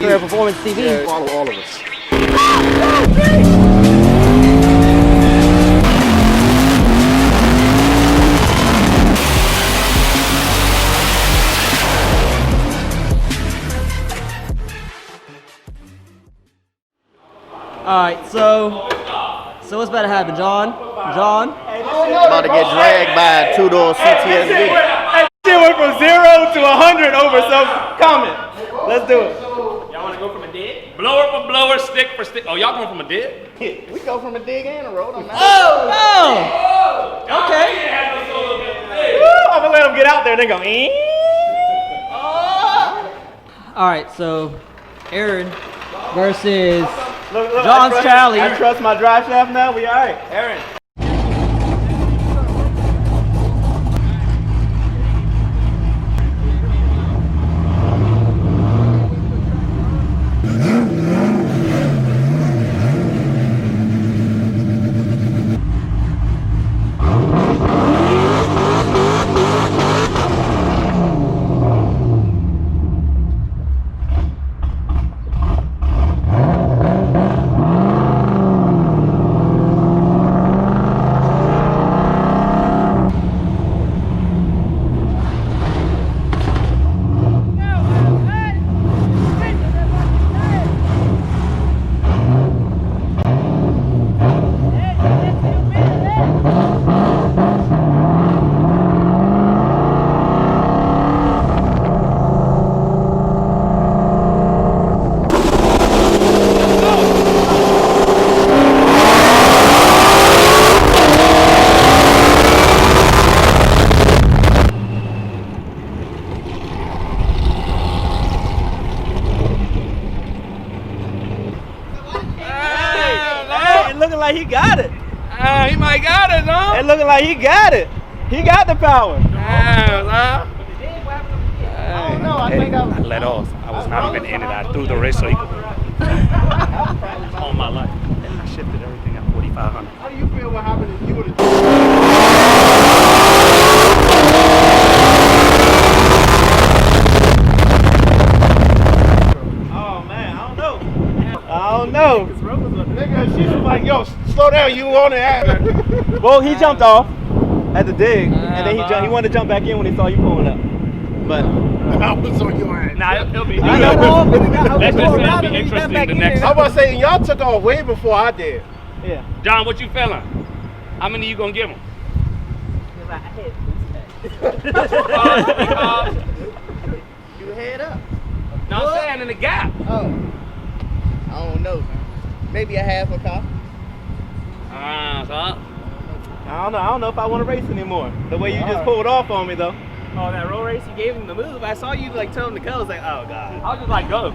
Fair Performance TV. Yeah, follow all of us. Alright, so what's about to happen, John? About to get dragged by a two-door Ctsv. Hey, shit went from 0 to 100 over some comment. Let's do it. Y'all want to go from a dig? Blower for blower, stick for stick. Oh, y'all going from a dig? We go from a dig and a road. I'm not. Oh! Okay. I'm gonna let them get out there and they go, Alright, so Aaron versus Look, John's Charlie. I trust my drive shaft now. We all right. Aaron. Looking like he got it. He might got it, huh? It looking like he got it. He got the power. I don't know. I think I let off. I was not even in it. I threw the wrist so he could. All my life. And I shifted everything at 4,500. How do you feel what happened if you would have... Oh man, I don't know. Nigga, she was like, yo, slow down, you on it. Well, he jumped off at the dig, and then he wanted to jump back in when he saw you pulling up. But I was on your ass. Nah, it'll be. I know. Let's just say it'll be interesting the next. I was about to say, y'all took off way before I did. Yeah. John, what you feeling? How many you gonna give him? You head up. No, I'm saying in the gap. Oh. I don't know. Maybe a half a car. So I don't know if I want to race anymore. The way you just pulled off on me, though. Oh, that roll race, you gave him the move. I saw you like tell him to go. I was like, oh god. I was just like, go.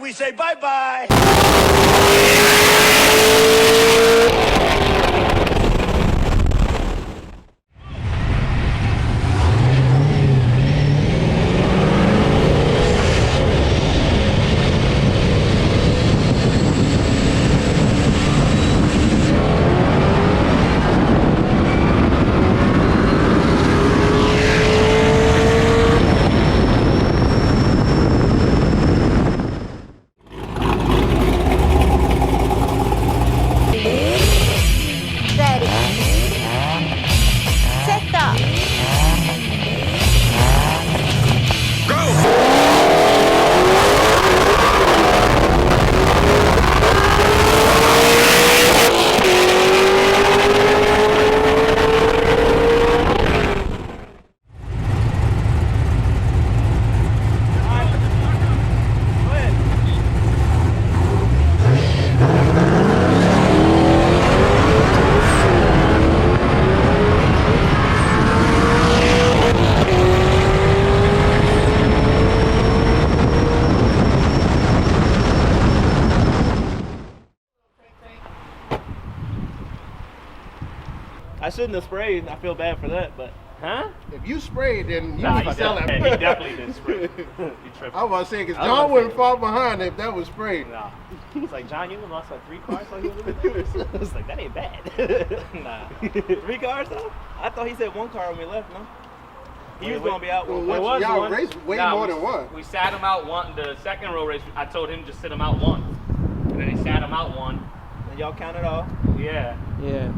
We say bye-bye. shouldn't have sprayed. I feel bad for that, but Huh? If you sprayed, then you Nah, was he selling. definitely, he definitely didn't spray. He tripped. I was about to say, because I was John about to wouldn't say- fall behind if that was sprayed. Nah. it's like John, you lost like 3 cars while you was in there. It's like that ain't bad. Nah, 3 cars though. I thought he said 1 car when we left. No, he was gonna be out. Well, Well, once was y'all one. raced way Nah, more we- than one. We sat him out one. The second row race, I told him just sit him out one. And then he sat him out one. And y'all counted off. Yeah. Yeah.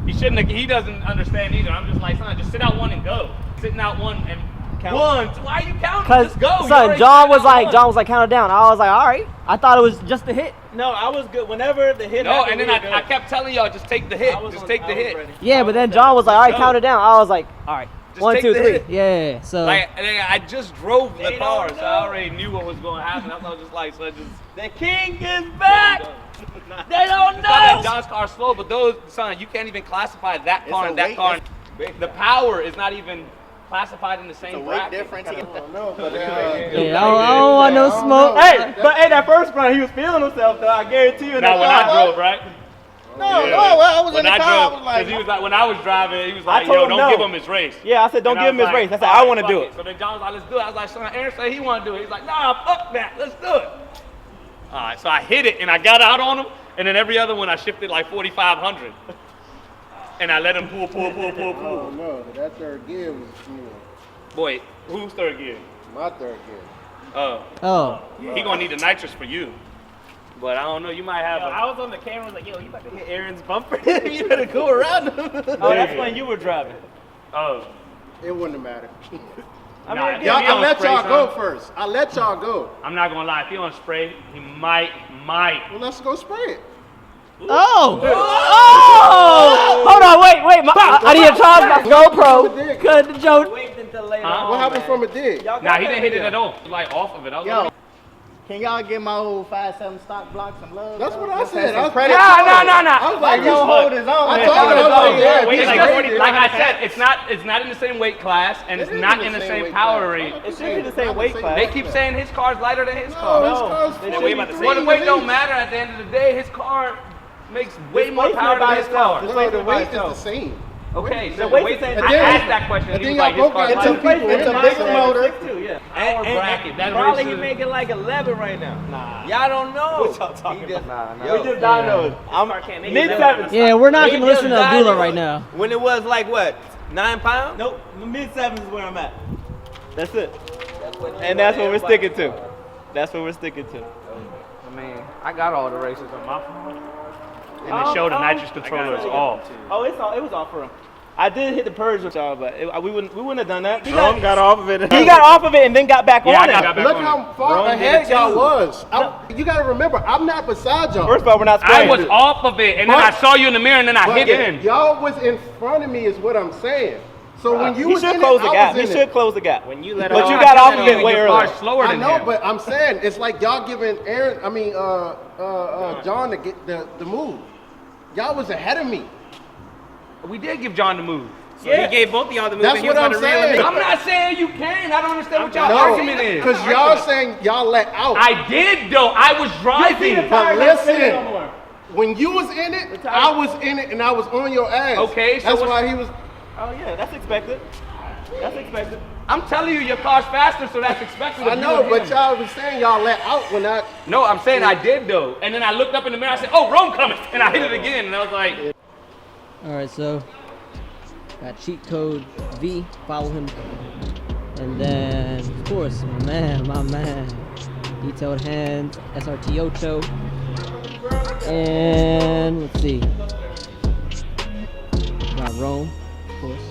He shouldn't have, he doesn't understand either. I'm just like, son, just sit out one and go. Sitting out one and Count. one. Why are you counting? Cause Just go. You son, already John sat was out like one. counted down. I was like, all right. I thought it was just a hit. No, I was good. Whenever the hit No, happened, and then we were good. I kept telling y'all, just take the hit. I was Just on- take I the was hit. ready. Yeah, but then John was like, all right, go. count it down. I was like, all right. Just 1, take 2, the 3. hit. Yeah. So Like, and then I just drove the They car, don't so I already knew what was going to happen. I was just like, so just. The king is back. They don't know. That John's car's slow, but those, son, you can't even classify that car a and that weight car. The power is not even classified in the same The weight bracket. difference. I don't know, but yeah, I don't want no don't smoke. know. Hey, but hey, that first run, he was feeling himself though. I guarantee you. Now, when I drove, right? No, Yeah. no, I was When in the I car. I drove, was like, he was like, when I was driving, he was like, told yo, him don't no. give him his race. Yeah, I said don't And give him his was race. I like, said all I right, want to fuck do it. So then John was like, let's do it. I was like, son, Aaron said he want to do it. He's like, nah, fuck that. Let's do it. All right, so I hit it and I got out on him, and then every other one I shifted like 4,500. And I let him pull. Oh no, that third gear was, Boy, who's third gear? my third gear. Oh. He gonna need the nitrous for you. But I don't know, you might have I a... was on the camera, I was like, yo, you about to hit Aaron's bumper. You better go around him. Oh, that's when you were driving. Oh. It wouldn't matter. I Nah, mean, if Y'all, he I on let spray, y'all son, go first. I let y'all go. I'm not gonna lie, if he on spray, he might. Well, let's go spray it. Oh. Oh. Hold on. Wait. I need to charge my GoPro. Cut the joke. wait until later. Huh? on, What happened man. from a dig? Y'all got Nah, he that didn't hit it video. at all. He like off of it. I was yo, like, can y'all give my old 5.7 stock block some love? That's bro? what I Let's said. have some I was credit. No. I was Why like, don't hold his own? I man? told Hold him, his I was own. like, yeah, wait, it's like, like like I said, it's not in the same weight class, and it's It is not in in the the same same weight power class. rate. It should be the same weight class. They keep saying his car's lighter than his No, car. his car's they 43 about the same. Well, the weight at don't least. matter at the end of the day. His car makes way more Displacement power by than his itself. car. This No, weight the is by weight is the itself. same. Okay, The so weight wait, is the same. I And then- asked that question. and He was then like, y'all his both car's got lighter. two people It's in a the bigger same motor. Yeah. Our bracket, that Probably race he is- making like 11 right now. Nah. Y'all don't know. What y'all talking He just- about? Yo, We just diagnosed. I'm car can't make mid it. sevens. Yeah, we're not He gonna listen to just died Abdullah in- right now. When it was like what, 9 pounds? Nope, mid sevens is where I'm at. That's it. And that's what we're sticking to. That's what we're sticking to. I mean, I got all the races on my phone. And it showed the nitrous controller is off. Oh, it's all. It was off for him. I did hit the purge with y'all, but we wouldn't have done that. He Ron got off of it. he got off of it and then got back Yeah, I on it. got back Look on how it. far Ron did ahead it y'all too. was. You gotta remember, I'm not beside y'all. First of all, we're not I spraying. was off of it, and then I saw you in the mirror, and then I But hit in. y'all was in front of me is what I'm saying. So when you He was should in close it, the I gap. was He in should it. close the gap. When you let But off, you got off of Your it way car's earlier. slower I than know, him. but I'm saying it's like y'all giving John to get the move. Y'all was ahead of me. We did give John the move. So he gave both of y'all the move. That's and he what was I'm about to reel him saying. in. I'm not saying you can. I don't understand what y'all No, argument is. because y'all saying y'all let out. I did though. I was driving. But listen, when you was in it, I was in it, and I was on your ass. Okay, so that's what's- why he was. Oh yeah, that's expected. That's expected. I'm telling you, your car's faster, so that's expected. I of you know, and but him. y'all was saying y'all let out when I. No, I'm saying I did though. And then I looked up in the mirror. I said, "Oh, Rome coming," and I hit it again. And I was like, All right, so got cheat code V. Follow him, and then of course, my man, detailed hands, SRT Ocho, and let's see, got Rome, of course.